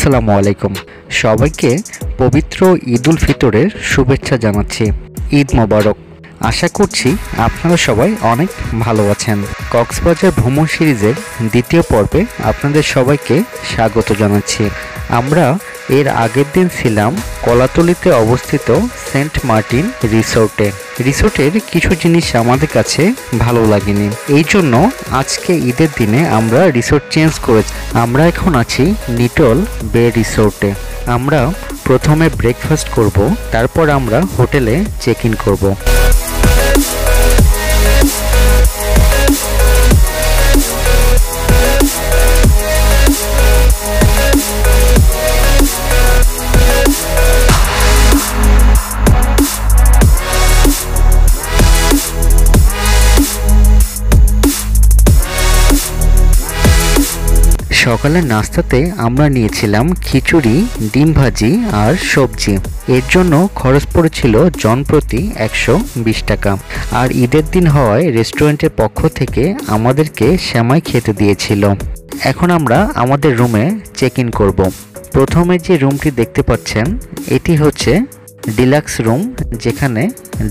আসসালামু আলাইকুম। সবাইকে পবিত্র ঈদ উল ফিতরের শুভেচ্ছা জানাচ্ছি। ঈদ মোবারক। আশা করছি আপনারা সবাই অনেক ভালো আছেন। কক্সবাজার ভ্রমণ সিরিজের দ্বিতীয় পর্বে আপনাদের সবাইকে স্বাগত জানাচ্ছি। আমরা এর আগের দিন ছিলাম কলাতলিতে অবস্থিত সেন্ট মার্টিন রিসোর্টে। রিসোর্টের কিছু জিনিস আমাদের কাছে ভালো লাগেনি, এই জন্য আজকে ঈদের দিনে আমরা রিসোর্ট চেঞ্জ করেছি। আমরা এখন আছি নিটল বে রিসোর্টে। আমরা প্রথমে ব্রেকফাস্ট করব, তারপর আমরা হোটেলে চেক ইন করব। সকালের নাস্তাতে আমরা নিয়েছিলাম খিচুড়ি, ডিম ভাজি আর সবজি। এর জন্য খরচ পড়েছিল জনপ্রতি 120 টাকা। আর ঈদের দিন হওয়ায় রেস্টুরেন্টের পক্ষ থেকে আমাদেরকে সেমাই খেতে দিয়েছিল। এখন আমরা আমাদের রুমে চেক ইন করব। প্রথমে যে রুমটি দেখতে পাচ্ছেন এটি হচ্ছে ডিলাক্স রুম, যেখানে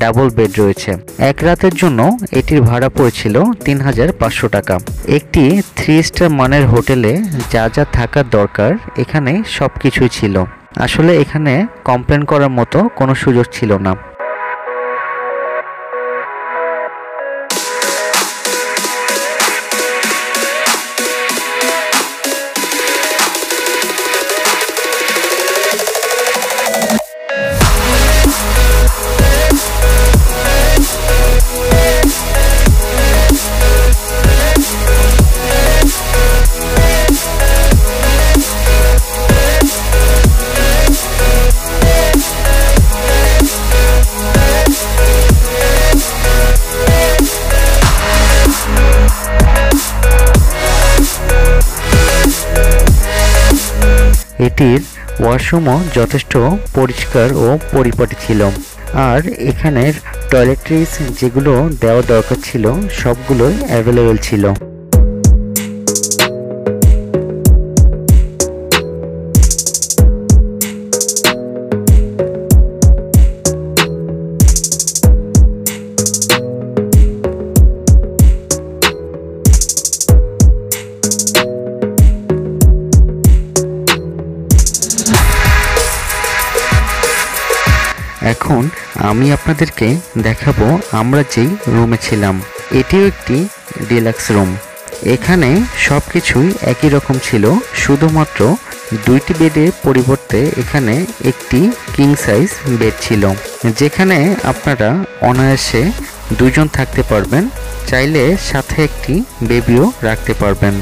ডাবল বেড রয়েছে। এক রাতের জন্য এটির ভাড়া পড়েছিল 3500 টাকা। একটি 3 স্টার মানের হোটেলে যা যা থাকার দরকার এখানে সবকিছুই ছিল। আসলে এখানে কমপ্লেন করার মতো কোনো সুযোগ ছিল না। এটির ওয়াশরুমও যথেষ্ট পরিষ্কার ও পরিপাটি ছিল। আর এখানের টয়লেট্রিজ যেগুলো দেওয়া দরকার ছিল সবগুলোই অ্যাভেলেবেল ছিল। এখন আমি আপনাদেরকে দেখাবো আমরা যেই রুমে ছিলাম। এটিও একটি ডিলাক্স রুম। এখানে সব কিছুই একই রকম ছিল, শুধুমাত্র 2টি বেডের পরিবর্তে এখানে একটি কিং সাইজ বেড ছিল, যেখানে আপনারা অনায়াসে 2 জন থাকতে পারবেন। চাইলে সাথে একটি বেবিও রাখতে পারবেন।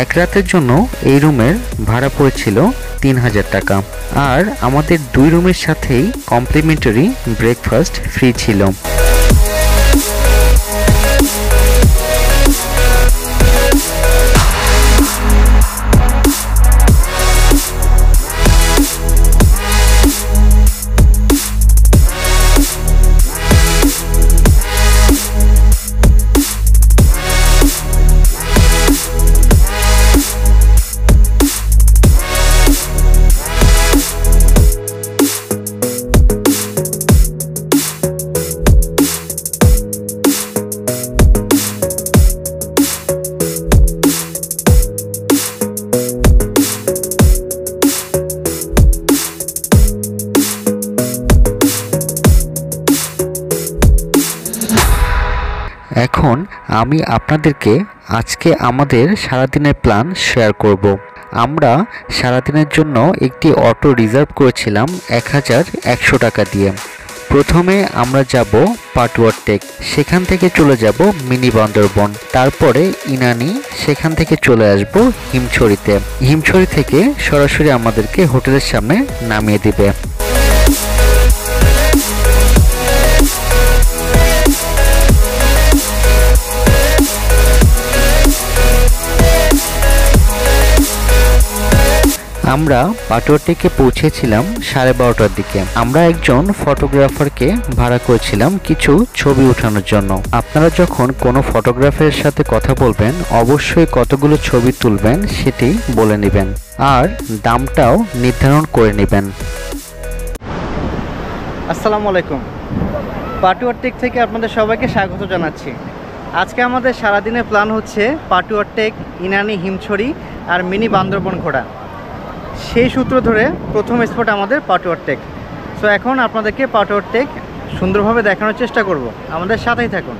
এক রাতের জন্য এই রুমের ভাড়া পড়েছিল 3000 টাকা। আর আমাদের 2 রুমের সাথেই কমপ্লিমেন্টারি ব্রেকফাস্ট ফ্রি ছিল। এখন আমি আপনাদেরকে আজকে আমাদের সারাদিনের প্ল্যান শেয়ার করব। আমরা সারাদিনের জন্য একটি অটো রিজার্ভ করেছিলাম 1100 টাকা দিয়ে। প্রথমে আমরা যাব পাটুয়ার টেক, সেখান থেকে চলে যাব মিনি বান্দরবন, তারপরে ইনানি, সেখান থেকে চলে আসব হিমছড়িতে। হিমছড়ি থেকে সরাসরি আমাদেরকে হোটেলের সামনে নামিয়ে দিবে। আমরা পাটুয়ারটেকে পৌঁছেছিলাম 12:30টার দিকে। আমরা একজন ফটোগ্রাফারকে ভাড়া করেছিলাম কিছু ছবি ওঠানোর জন্য। আপনারা যখন কোনো ফটোগ্রাফারের সাথে কথা বলবেন অবশ্যই কতগুলো ছবি তুলবেন সেটি বলে নেবেন আর দামটাও নির্ধারণ করে নেবেন। আসসালামু আলাইকুম, পাটুয়ারটেক থেকে আপনাদের সবাইকে স্বাগত জানাচ্ছি। আজকে আমাদের সারাদিনের প্ল্যান হচ্ছে পাটুয়ারটেক, ইনানি, হিমছড়ি আর মিনি বান্দরবন ঘোরা। সেই সূত্র ধরে প্রথম স্পট আমাদের পাটুয়ারটেক। সো এখন আপনাদেরকে পাটুয়ারটেক সুন্দরভাবে দেখানোর চেষ্টা করব, আমাদের সাথেই থাকুন।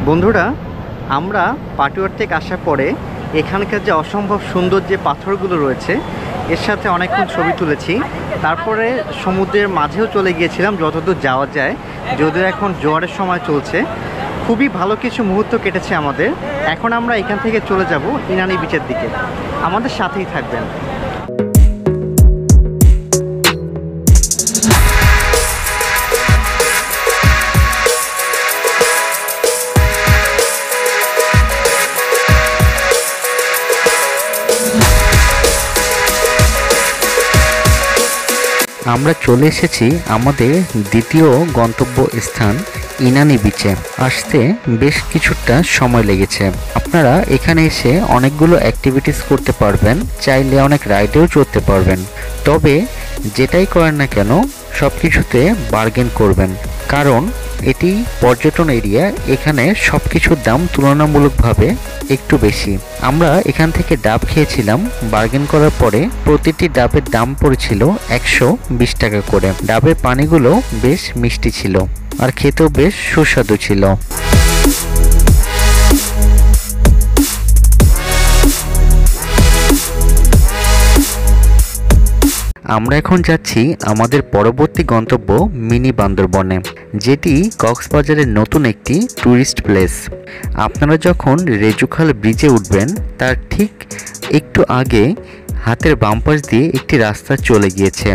বন্ধুরা, আমরা পাটুয়ারটেক আসার পরে এখানকার যে অসম্ভব সুন্দর যে পাথরগুলো রয়েছে এর সাথে অনেকক্ষণ ছবি তুলেছি। তারপরে সমুদ্রের মাঝেও চলে গিয়েছিলাম যতদূর যাওয়া যায়, যদিও এখন জোয়ারের সময় চলছে। খুবই ভালো কিছু মুহূর্ত কেটেছে আমাদের। এখন আমরা এখান থেকে চলে যাব ইনানি বিচের দিকে, আমাদের সাথেই থাকবেন। আমরা চলে এসেছি আমাদের দ্বিতীয় গন্তব্য স্থান ইনানি বিচে। আসতে বেশ কিছুটা সময় লেগেছে। আপনারা এখানে এসে অনেকগুলো অ্যাক্টিভিটিস করতে পারবেন, চাইলে অনেক রাইডেও চড়তে পারবেন। তবে যেটাই করেন না কেন সব কিছুতে বার্গেন করবেন, কারণ এটি পর্যটন এরিয়া, এখানে সব কিছুর দাম তুলনামূলকভাবে একটু বেশি। আমরা এখান থেকে ডাব খেয়েছিলাম, বার্গেন করার পরে প্রতিটি ডাবের দাম পড়েছিল 120 টাকা করে। ডাবের পানিগুলো বেশ মিষ্টি ছিল আর খেতেও বেশ সুস্বাদু ছিল। আমরা এখন যাচ্ছি আমাদের পরবর্তী গন্তব্য মিনি বান্দরবনে, যেটি কক্সবাজারের নতুন একটি ট্যুরিস্ট প্লেস। আপনারা যখন রেজুখাল ব্রিজে উঠবেন তার ঠিক একটু আগে হাতের বাম পাশ দিয়ে একটি রাস্তা চলে গিয়েছে।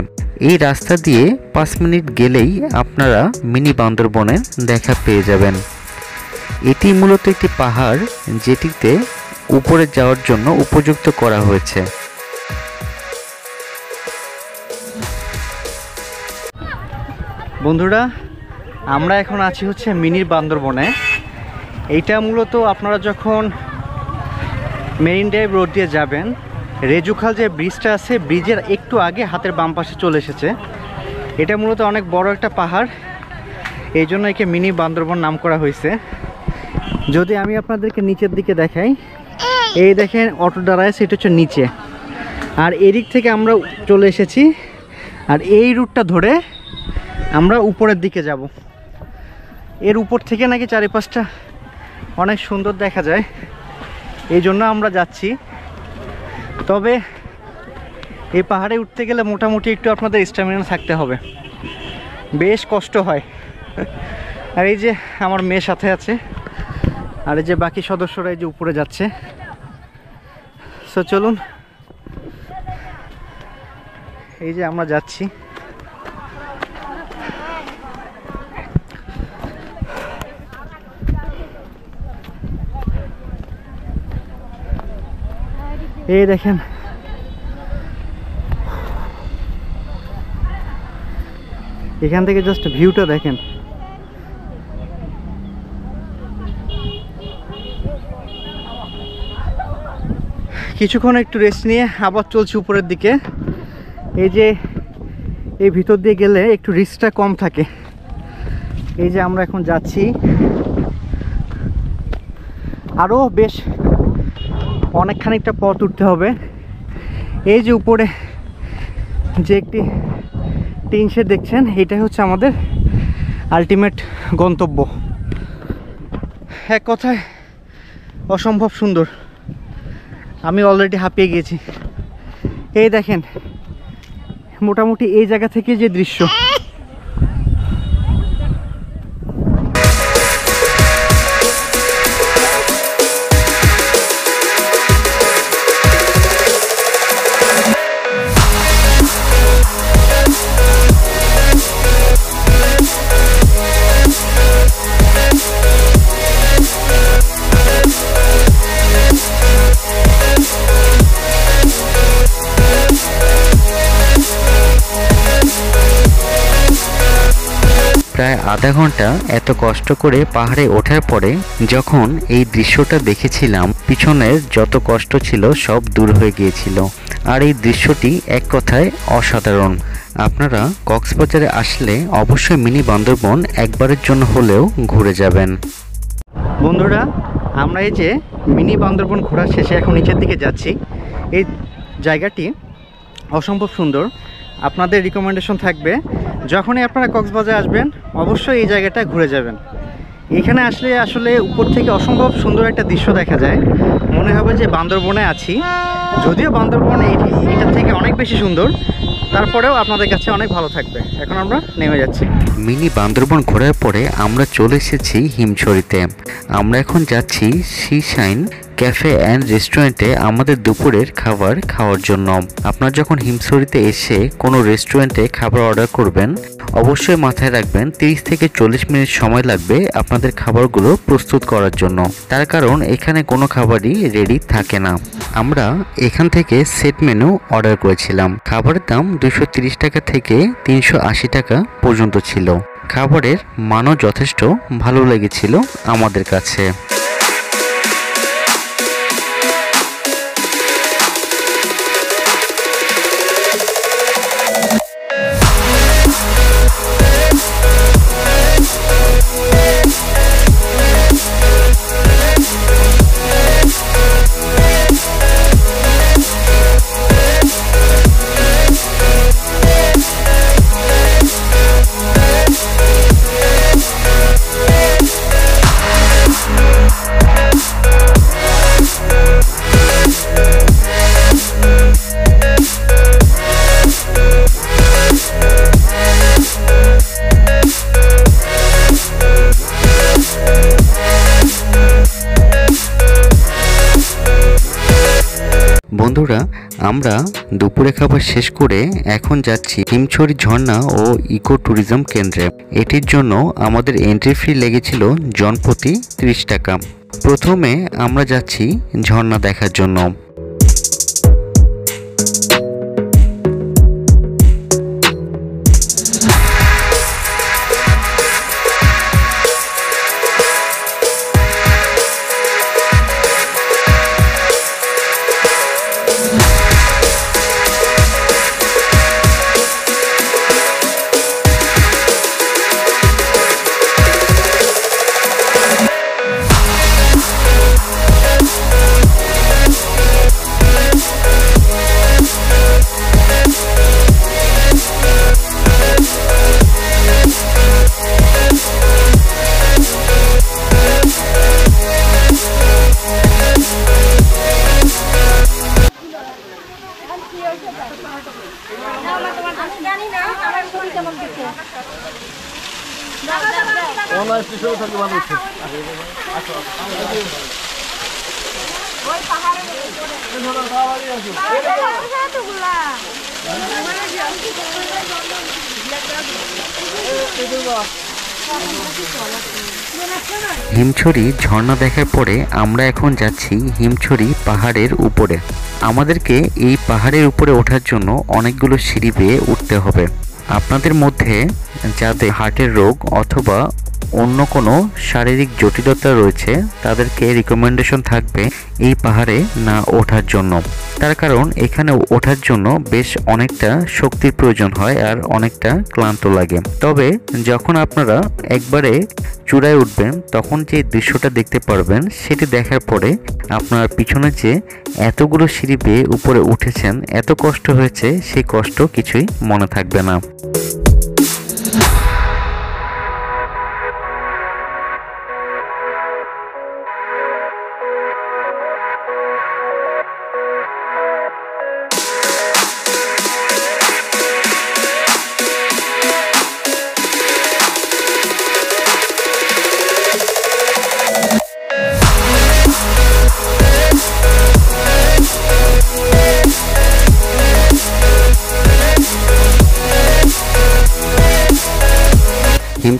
এই রাস্তা দিয়ে 5 মিনিট গেলেই আপনারা মিনি বান্দরবনের দেখা পেয়ে যাবেন। এটি মূলত একটি পাহাড় যেটিতে উপরে যাওয়ার জন্য উপযুক্ত করা হয়েছে। বন্ধুরা, আমরা এখন আছি হচ্ছে মিনি বান্দরবনে। এইটা মূলত আপনারা যখন মেরিন ড্রাইভ রোড দিয়ে যাবেন, রেজুখাল যে ব্রিজটা আছে ব্রিজের একটু আগে হাতের বাম পাশে চলে এসেছে। এটা মূলত অনেক বড় একটা পাহাড়, এই জন্য একে মিনি বান্দরবন নাম করা হয়েছে। যদি আমি আপনাদেরকে নিচের দিকে দেখাই, এই দেখেন অটো দাঁড়ায়, সেটা হচ্ছে নিচে। আর এদিক থেকে আমরা চলে এসেছি, আর এই রুটটা ধরে আমরা উপরের দিকে যাব। এর উপর থেকে নাকি চারিপাশটা অনেক সুন্দর দেখা যায়, এই জন্য আমরা যাচ্ছি। তবে এই পাহাড়ে উঠতে গেলে মোটামুটি একটু আপনাদের স্ট্যামিনা থাকতে হবে, বেশ কষ্ট হয়। আর এই যে আমার মেয়ে সাথে আছে, আর এই যে বাকি সদস্যরা এই যে উপরে যাচ্ছে। সো চলুন, এই যে আমরা যাচ্ছি। এই দেখেন এখান থেকে জাস্ট ভিউটা দেখেন। কিছুক্ষণ একটু রেস্ট নিয়ে আবার চলছি উপরের দিকে। এই যে এই ভিতর দিয়ে গেলে একটু রিস্কটা কম থাকে। এই যে আমরা এখন যাচ্ছি, আরও বেশ অনেক খানিকটা পথ উঠতে হবে। এই যে উপরে যে একটি টিন শেড দেখছেন, এটাই হচ্ছে আমাদের আলটিমেট গন্তব্য। এক কথায় অসম্ভব সুন্দর। আমি অলরেডি হাঁপিয়ে গিয়েছি। এই দেখেন মোটামুটি এই জায়গা থেকে যে দৃশ্য, প্রায় আধা ঘন্টা এত কষ্ট করে পাহাড়ে ওঠার পরে যখন এই দৃশ্যটা দেখেছিলাম, পিছনের যত কষ্ট ছিল সব দূর হয়ে গিয়েছিল। আর এই দৃশ্যটি এক কথায় অসাধারণ। আপনারা কক্সবাজারে আসলে অবশ্যই মিনি বান্দরবন একবারের জন্য হলেও ঘুরে যাবেন। বন্ধুরা আমরা এই যে মিনি বান্দরবন ঘোরা শেষে এখন নিচের দিকে যাচ্ছি। এই জায়গাটি অসম্ভব সুন্দর। আপনাদের রিকমেন্ডেশন থাকবে যখনই আপনারা কক্সবাজার আসবেন অবশ্যই এই জায়গাটা ঘুরে যাবেন। এখানে আসলে আসলে উপর থেকে অসম্ভব সুন্দর একটা দৃশ্য দেখা যায়, মনে হবে যে বান্দরবনে আছি। যদিও বান্দরবন এটার থেকে অনেক বেশি সুন্দর, তারপরেও আপনাদের কাছে অনেক ভালো থাকবে। এখন আমরা নেমে যাচ্ছি। মিনি বান্দরবন ঘোরার পরে আমরা চলে এসেছি হিমছড়িতে। আমরা এখন যাচ্ছি সি শাইন ক্যাফে অ্যান্ড রেস্টুরেন্টে আমাদের দুপুরের খাবার খাওয়ার জন্য। আপনারা যখন হিমছড়িতে এসে কোনো রেস্টুরেন্টে খাবার অর্ডার করবেন অবশ্যই মাথায় রাখবেন 30 থেকে 40 মিনিট সময় লাগবে আপনাদের খাবারগুলো প্রস্তুত করার জন্য। তার কারণ এখানে কোনো খাবারই রেডি থাকে না। আমরা এখান থেকে সেট মেনু অর্ডার করেছিলাম। খাবারের দাম 230 টাকা থেকে 380 টাকা পর্যন্ত ছিল। খাবারের মানও যথেষ্ট ভালো লেগেছিল আমাদের কাছে। বন্ধুরা আমরা দুপুরে খাবার শেষ করে এখন যাচ্ছি হিমছড়ি ঝর্ণা ও ইকো ট্যুরিজম কেন্দ্রে। এটির জন্য আমাদের এন্ট্রি ফি লেগেছিল জনপ্রতি 30 টাকা। প্রথমে আমরা যাচ্ছি ঝর্ণা দেখার জন্য। হিমছড়ি ঝর্ণা দেখার পরে আমরা এখন যাচ্ছি হিমছড়ি পাহাড়ের উপরে। আমাদেরকে এই পাহাড়ের উপরে ওঠার জন্য অনেকগুলো সিঁড়ি বেয়ে উঠতে হবে। আপনাদের মধ্যে যাদের হার্টের রোগ অথবা অন্য কোনো শারীরিক জটিলতা রয়েছে তাদেরকে রিকমেন্ডেশন থাকবে এই পাহাড়ে না ওঠার জন্য। তার কারণ এখানে ওঠার জন্য বেশ অনেকটা শক্তির প্রয়োজন হয় আর অনেকটা ক্লান্ত লাগে। তবে যখন আপনারা একবারে চূড়ায় উঠবেন তখন যে দৃশ্যটা দেখতে পারবেন সেটি দেখার পরে আপনার পিছনে যে এতগুলো সিঁড়ি বেয়ে উপরে উঠেছেন, এত কষ্ট হয়েছে, সেই কষ্ট কিছুই মনে থাকবে না।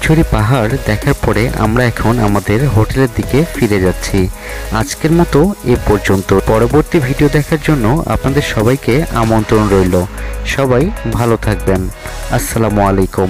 খিচুড়ি পাহাড় দেখার পরে আমরা এখন আমাদের হোটেলের দিকে ফিরে যাচ্ছি। আজকের মতো এ পর্যন্ত। পরবর্তী ভিডিও দেখার জন্য আপনাদের সবাইকে আমন্ত্রণ রইল। সবাই ভালো থাকবেন। আসসালামু আলাইকুম।